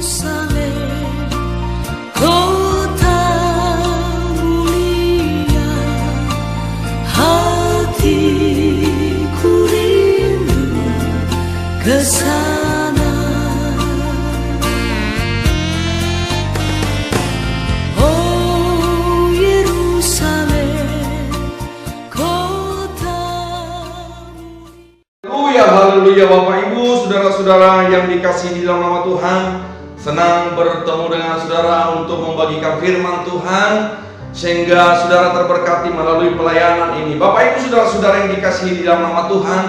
Yerusalem, kota mulia, hatiku rindu ke sana. Oh Yerusalem, kota Haleluya, haleluya Bapak Ibu, saudara-saudara yang dikasihi di dalam nama Tuhan. Senang bertemu dengan saudara untuk membagikan firman Tuhan, sehingga saudara terberkati melalui pelayanan ini. Bapak Ibu, saudara-saudara yang dikasihi di dalam nama Tuhan,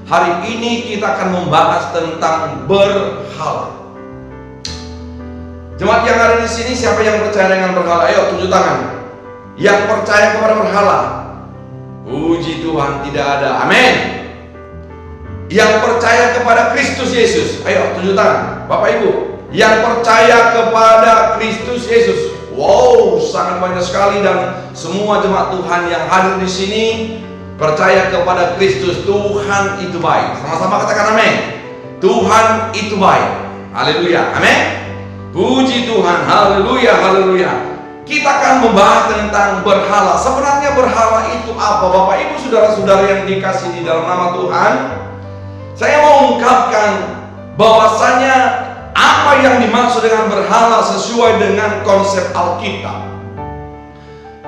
hari ini kita akan membahas tentang berhala. Jemaat yang ada di sini, siapa yang percaya dengan berhala? Ayo tunjuk tangan. Yang percaya kepada berhala? Puji Tuhan, tidak ada. Amin. Yang percaya kepada Kristus Yesus, ayo tunjuk tangan. Bapak Ibu, yang percaya kepada Kristus Yesus. Wow, sangat banyak sekali, dan semua jemaat Tuhan yang hadir di sini percaya kepada Kristus. Tuhan itu baik. Sama-sama katakan amin. Tuhan itu baik. Haleluya. Amin. Puji Tuhan. Haleluya, haleluya. Kita akan membahas tentang berhala. Sebenarnya berhala itu apa? Bapak Ibu, saudara-saudara yang dikasihi di dalam nama Tuhan, saya mau ungkapkan bahwasanya apa yang dimaksud dengan berhala sesuai dengan konsep Alkitab.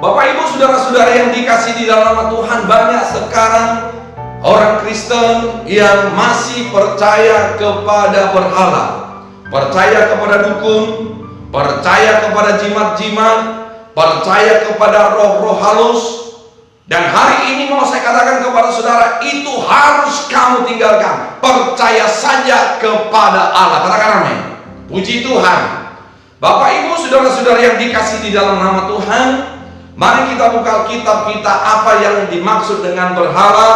Bapak Ibu, saudara-saudara yang dikasihi di dalam nama Tuhan, banyak sekarang orang Kristen yang masih percaya kepada berhala, percaya kepada dukun, percaya kepada jimat-jimat, percaya kepada roh-roh halus. Dan hari ini mau saya katakan kepada saudara, itu harus kamu tinggalkan. Percaya saja kepada Allah. Katakan amin. Puji Tuhan. Bapak Ibu, saudara-saudara yang dikasihi di dalam nama Tuhan, mari kita buka Alkitab kita, apa yang dimaksud dengan berhala.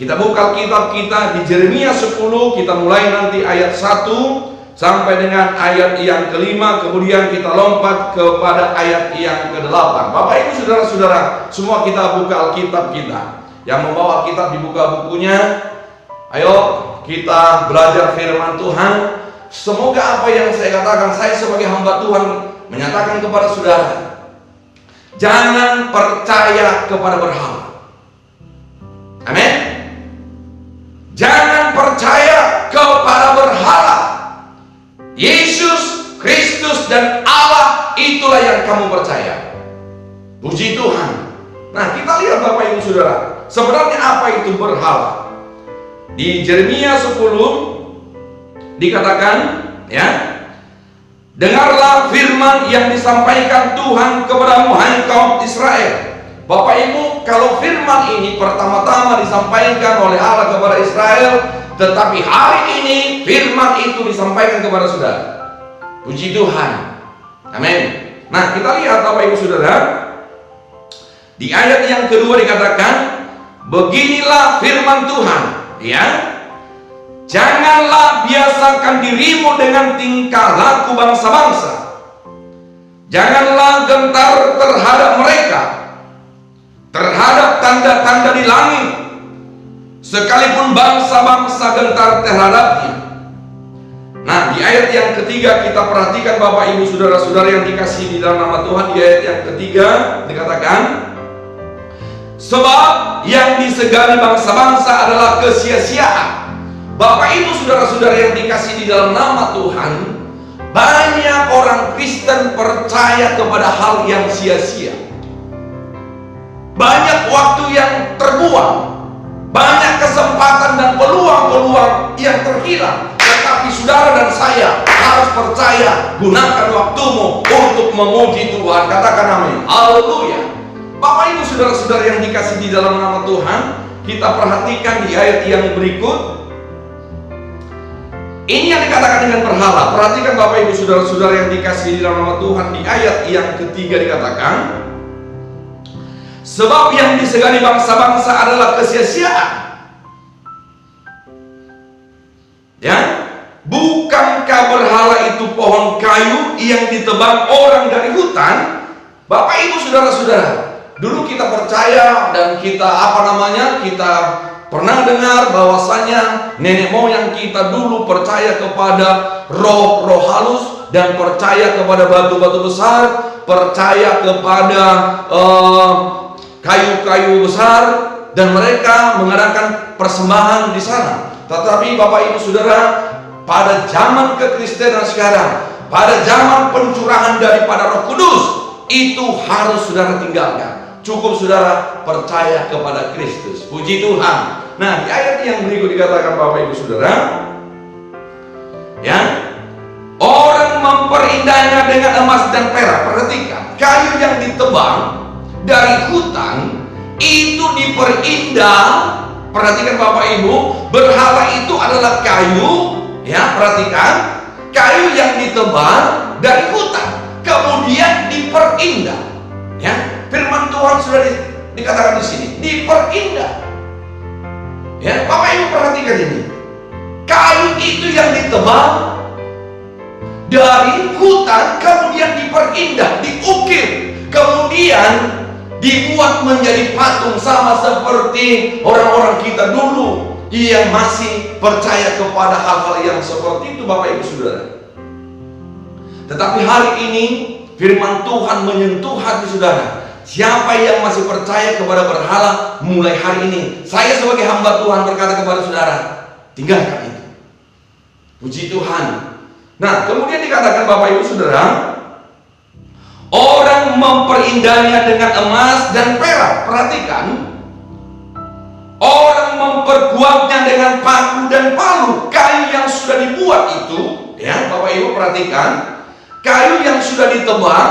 Kita buka Alkitab kita di Yeremia 10, kita mulai nanti ayat 1 sampai dengan ayat yang kelima, kemudian kita lompat kepada ayat yang ke-8. Bapak Ibu, saudara-saudara, semua kita buka Alkitab kita. Yang membawa Alkitab dibuka bukunya. Ayo kita belajar firman Tuhan. Semoga apa yang saya katakan, saya sebagai hamba Tuhan menyatakan kepada saudara, jangan percaya kepada berhala. Amin. Jangan percaya kepada berhala. Yesus Kristus dan Allah, itulah yang kamu percaya. Puji Tuhan. Nah, kita lihat Bapak Ibu Saudara, sebenarnya apa itu berhala? Di Yeremia 10 dikatakan, ya, dengarlah firman yang disampaikan Tuhan kepadamu, hai kaum Israel. Bapak Ibu, kalau firman ini pertama-tama disampaikan oleh Allah kepada Israel, tetapi hari ini firman itu disampaikan kepada saudara. Puji Tuhan. Amin. Nah, kita lihat Bapak Ibu Saudara, di ayat yang kedua dikatakan, beginilah firman Tuhan, ya. Janganlah biasakan dirimu dengan tingkah laku bangsa-bangsa. Janganlah gentar terhadap mereka, terhadap tanda-tanda di langit, sekalipun bangsa-bangsa gentar terhadapnya. Nah, di ayat yang ketiga kita perhatikan Bapak Ibu Saudara-saudara yang dikasihi di dalam nama Tuhan, di ayat yang ketiga dikatakan, sebab yang disegani bangsa-bangsa adalah kesia-siaan. Bapak Ibu Saudara-saudara yang dikasihi di dalam nama Tuhan, banyak orang Kristen percaya kepada hal yang sia-sia. Banyak waktu yang terbuang, banyak kesempatan dan peluang-peluang yang terhilang. Tetapi saudara dan saya harus percaya, gunakan waktumu untuk memuji Tuhan. Katakan amin. Haleluya. Bapak Ibu saudara-saudara yang dikasihi di dalam nama Tuhan, kita perhatikan di ayat yang berikut. Ini yang dikatakan dengan berhala. Perhatikan Bapak Ibu saudara-saudara yang dikasihi di dalam nama Tuhan, di ayat yang ketiga dikatakan, sebab yang disegani bangsa-bangsa adalah kesia-siaan. Ya, bukankah berhala itu pohon kayu yang ditebang orang dari hutan? Bapak Ibu saudara-saudara, dulu kita percaya dan kita kita pernah dengar bahwasanya nenek moyang kita dulu percaya kepada roh-roh halus, dan percaya kepada batu-batu besar, percaya kepada kayu-kayu besar, dan mereka mengadakan persembahan di sana. Tetapi Bapak Ibu Saudara, pada zaman kekristenan sekarang, pada zaman pencurahan daripada Roh Kudus, itu harus saudara tinggalkan. Cukup saudara percaya kepada Kristus. Puji Tuhan. Nah, di ayat yang berikut dikatakan Bapak Ibu Saudara, ya, orang memperindah dengan emas dan perak. Perhatikan, kayu yang ditebang dari hutan itu diperindah. Perhatikan Bapak Ibu, berhala itu adalah kayu, ya, perhatikan, kayu yang ditebang dari hutan, kemudian diperindah. Ya, firman Tuhan sudah dikatakan di sini, diperindah. Ya, Bapak Ibu perhatikan ini, kayu itu yang ditebang dari hutan, kemudian diperindah, diukir, kemudian dibuat menjadi patung, sama seperti orang-orang kita dulu yang masih percaya kepada hal-hal yang seperti itu, Bapak Ibu Saudara. Tetapi hari ini firman Tuhan menyentuh hati saudara. Siapa yang masih percaya kepada berhala, mulai hari ini saya sebagai hamba Tuhan berkata kepada saudara, tinggalkan itu. Puji Tuhan. Nah, kemudian dikatakan Bapak Ibu Saudara, orang memperindahnya dengan emas dan perak. Perhatikan, orang memperkuatnya dengan paku dan palu. Kayu yang sudah dibuat itu, ya Bapak Ibu perhatikan, kayu yang sudah ditebang,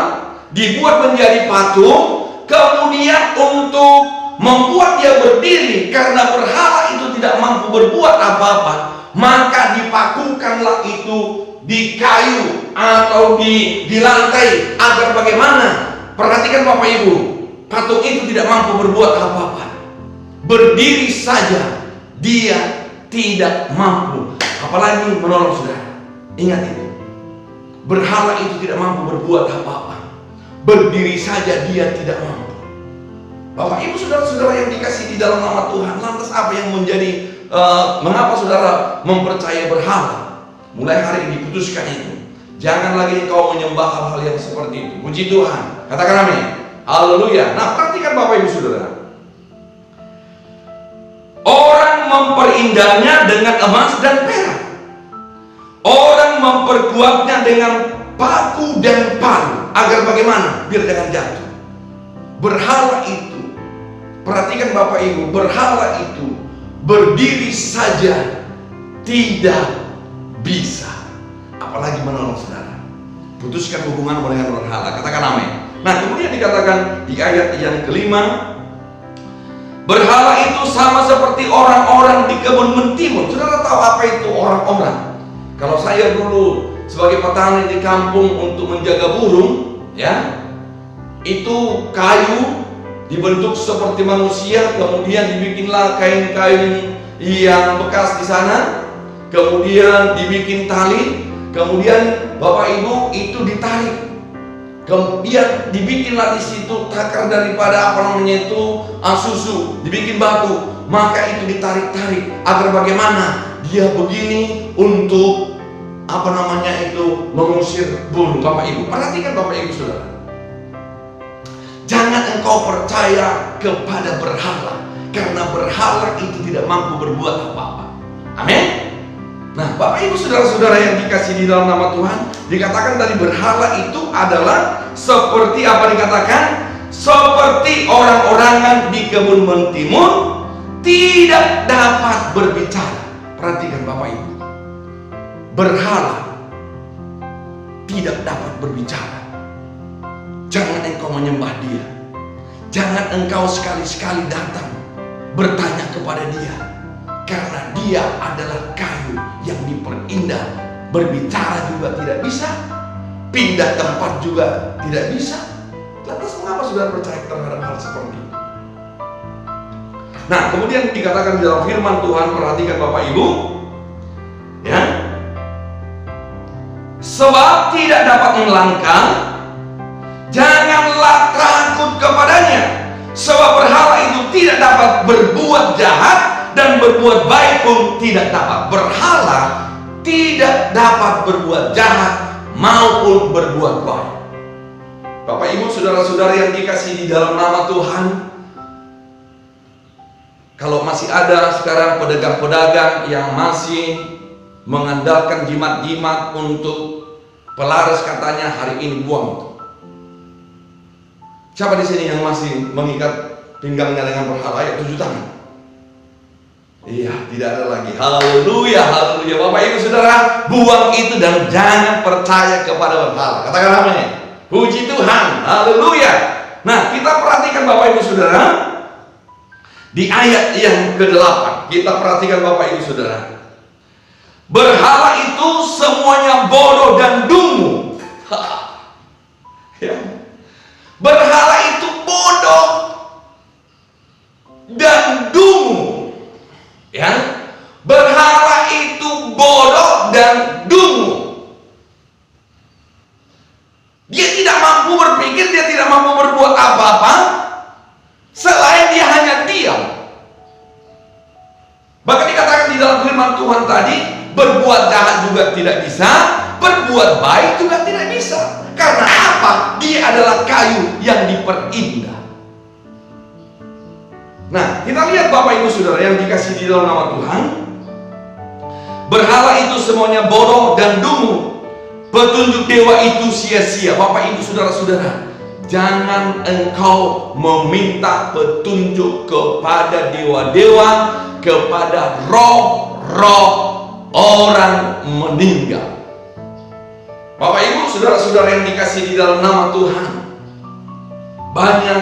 dibuat menjadi patung, kemudian untuk membuat dia berdiri, karena berhala itu tidak mampu berbuat apa-apa, maka dipakukanlah itu di kayu atau di lantai, agar bagaimana? Perhatikan Bapak Ibu, patung itu tidak mampu berbuat apa-apa, berdiri saja dia tidak mampu, apalagi menolong saudara. Ingat itu, berhala itu tidak mampu berbuat apa-apa, berdiri saja dia tidak mampu. Bapak Ibu saudara-saudara yang dikasih di dalam nama Tuhan, lantas apa yang menjadi mengapa saudara mempercayai berhala? Mulai hari ini putuskan itu. Jangan lagi engkau menyembah hal-hal yang seperti itu. Puji Tuhan. Katakan amin. Haleluya. Nah, perhatikan Bapak Ibu Saudara. Orang memperindahnya dengan emas dan perak. Orang memperkuatnya dengan paku dan palu, agar bagaimana? Biar jangan jatuh. Berhala itu, perhatikan Bapak Ibu, berhala itu berdiri saja tidak bisa, apalagi menolong saudara. Putuskan hubungan dengan berhala. Katakan amin. Nah, kemudian dikatakan di ayat yang kelima, berhala itu sama seperti orang-orang di kebun mentimun. Saudara tahu apa itu orang-orang? Kalau saya dulu sebagai petani di kampung untuk menjaga burung, ya, itu kayu dibentuk seperti manusia, kemudian dibikinlah kain-kain yang bekas di sana, kemudian dibikin tali, kemudian Bapak Ibu itu ditarik, kemudian dibikinlah di situ takar daripada apa namanya itu susu, dibikin batu, maka itu ditarik-tarik agar bagaimana dia begini untuk apa namanya itu mengusir burung. Bapak Ibu perhatikan, Bapak Ibu Saudara, jangan engkau percaya kepada berhala, karena berhala itu tidak mampu berbuat apa-apa. Amin. Nah, Bapak Ibu saudara-saudara yang dikasih di dalam nama Tuhan, dikatakan tadi berhala itu adalah seperti apa dikatakan? Seperti orang-orangan di kebun mentimun, tidak dapat berbicara. Perhatikan Bapak Ibu, berhala tidak dapat berbicara. Jangan engkau menyembah dia. Jangan engkau sekali-sekali datang bertanya kepada dia, karena dia adalah kayu yang diperindah. Berbicara juga tidak bisa, pindah tempat juga tidak bisa. Lantas mengapa saudara percaya terhadap hal seperti itu? Nah, kemudian dikatakan di dalam firman Tuhan, perhatikan Bapak Ibu, ya, sebab tidak dapat melangkah, janganlah takut kepadanya. Sebab berhala itu tidak dapat berbuat jahat, dan berbuat baik pun tidak dapat. Berhala tidak dapat berbuat jahat, maupun berbuat baik. Bapak Ibu saudara-saudara yang dikasihi di dalam nama Tuhan, kalau masih ada sekarang pedagang-pedagang yang masih mengandalkan jimat-jimat untuk pelaris, katanya hari ini buang itu. Siapa di sini yang masih mengikat pinggangnya dengan berhala? Ya, 7 tangan. Iya, tidak ada lagi. Haleluya, haleluya. Bapak Ibu saudara, buang itu dan jangan percaya kepada berhala. Katakan amin. Puji Tuhan, haleluya. Nah, kita perhatikan Bapak Ibu saudara, di ayat yang ke-8, kita perhatikan Bapak Ibu saudara, berhala itu semuanya bodoh dan dungu. Ya. Berhala itu bodoh dan dungu. Ya. Berhala itu bodoh dan dungu. Dia tidak mampu berpikir, dia tidak mampu berbuat apa-apa selain dia hanya diam. Bahkan dikatakan di dalam firman Tuhan tadi, berbuat jahat juga tidak bisa, berbuat baik juga tidak bisa. Karena apa? Dia adalah kayu yang diperindah. Nah, kita lihat Bapak Ibu saudara yang dikasihi di dalam nama Tuhan, berhala itu semuanya bodoh dan dungu, petunjuk dewa itu sia-sia. Bapak Ibu saudara-saudara, jangan engkau meminta petunjuk kepada dewa-dewa, kepada roh-roh orang meninggal. Bapak Ibu saudara-saudara yang dikasihi di dalam nama Tuhan, banyak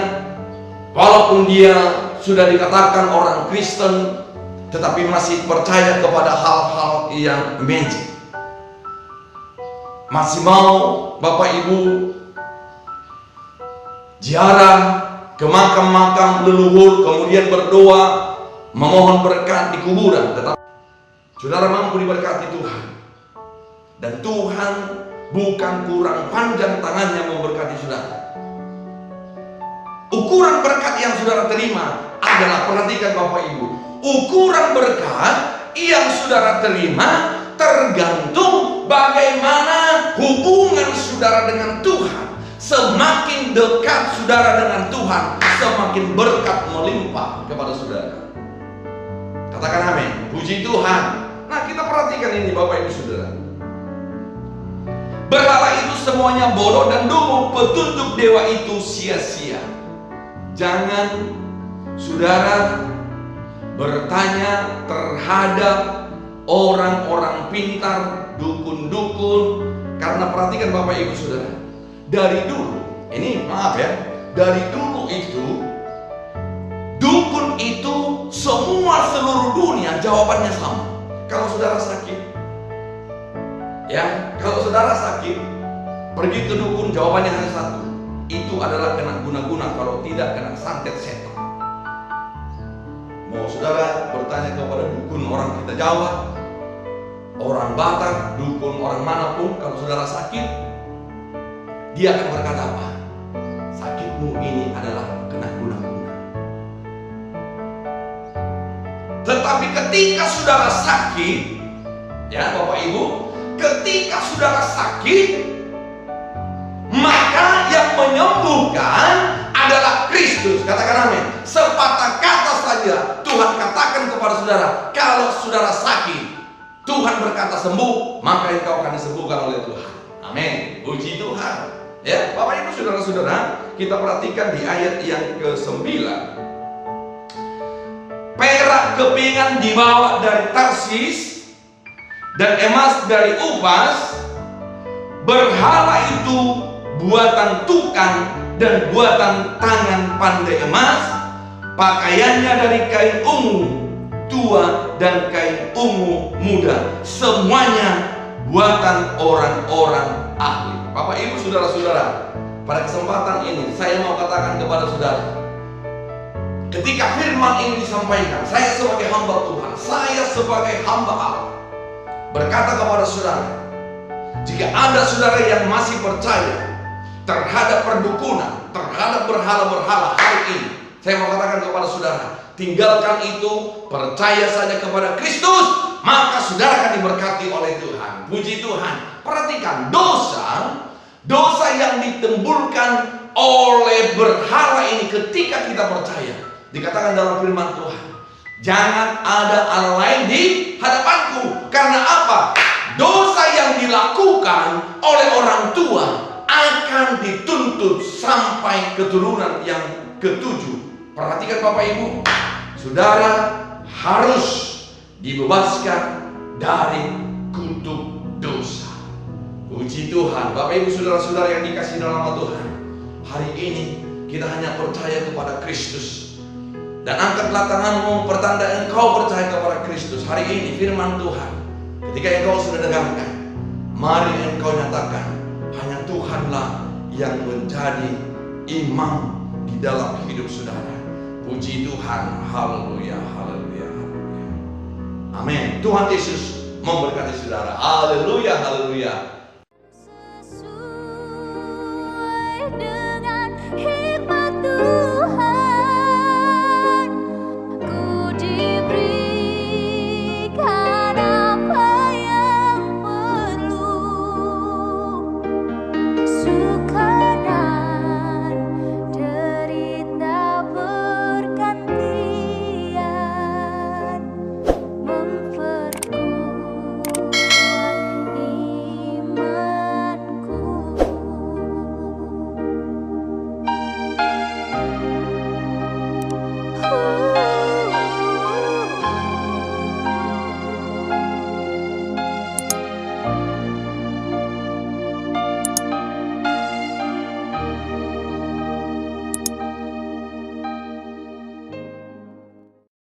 walaupun dia sudah dikatakan orang Kristen, tetapi masih percaya kepada hal-hal yang magic. Masih mau Bapak Ibu ziarah ke makam-makam leluhur, kemudian berdoa memohon berkat di kuburan. Tetapi saudara mampu diberkati Tuhan, dan Tuhan bukan kurang panjang tangannya memberkati saudara. Ukuran berkat yang saudara terima adalah, perhatikan Bapak Ibu, ukuran berkat yang saudara terima tergantung bagaimana hubungan saudara dengan Tuhan. Semakin dekat saudara dengan Tuhan, semakin berkat melimpah kepada saudara. Katakan amin. Puji Tuhan. Nah, kita perhatikan ini Bapak Ibu saudara. Berhala itu semuanya bodoh dan dungu, petunjuk dewa itu sia-sia. Jangan saudara bertanya terhadap orang-orang pintar, dukun-dukun. Karena perhatikan Bapak Ibu saudara, dari dulu, ini maaf ya, dari dulu itu dukun itu semua seluruh dunia jawabannya sama. Kalau saudara sakit, ya, kalau saudara sakit, pergi ke dukun, jawabannya hanya satu. Itu adalah kena guna-guna, kalau tidak kena santet setan. Mau saudara bertanya kepada dukun orang kita Jawa, orang Batak, dukun orang manapun, kalau saudara sakit, dia akan berkata apa? Sakitmu ini adalah kena guna-guna. Tetapi ketika saudara sakit, ya Bapak Ibu, ketika saudara sakit, maka yang menyembuhkan adalah Kristus. Katakan amin. Sepatah kata saja Tuhan katakan kepada saudara, kalau saudara sakit, Tuhan berkata sembuh, maka engkau akan disembuhkan oleh Tuhan. Amin. Puji Tuhan. Ya, Bapak Ibu saudara-saudara, kita perhatikan di ayat yang ke-9. Perak kepingan dibawa dari Tarsis dan emas dari Upas. Berhala itu buatan tukang dan buatan tangan pandai emas. Pakaiannya dari kain ungu tua dan kain ungu muda. Semuanya buatan orang-orang ahli. Bapak Ibu saudara-saudara, pada kesempatan ini saya mau katakan kepada saudara, ketika firman ini disampaikan, saya sebagai hamba Tuhan, saya sebagai hamba Allah berkata kepada saudara, jika ada saudara yang masih percaya terhadap perdukunan, terhadap berhala-berhala hari ini, saya mau katakan kepada saudara, tinggalkan itu, percaya saja kepada Kristus, maka saudara akan diberkati oleh Tuhan. Puji Tuhan. Perhatikan, dosa ditembulkan oleh berhala ini ketika kita percaya. Dikatakan dalam firman Tuhan, jangan ada Allah lain di hadapanku. Karena apa? Dosa yang dilakukan oleh orang tua akan dituntut sampai keturunan yang ketujuh. Perhatikan Bapak Ibu, saudara harus dibebaskan dari kutuk dosa. Puji Tuhan. Bapak Ibu saudara-saudara yang dikasihi dalam nama Tuhan, hari ini kita hanya percaya kepada Kristus. Dan angkatlah tanganmu, pertanda engkau percaya kepada Kristus. Hari ini firman Tuhan, ketika engkau sudah dengarkan, mari engkau nyatakan, hanya Tuhanlah yang menjadi imam di dalam hidup saudara. Puji Tuhan. Haleluya, haleluya, haleluya. Amin. Tuhan Yesus memberkati saudara. Haleluya, haleluya.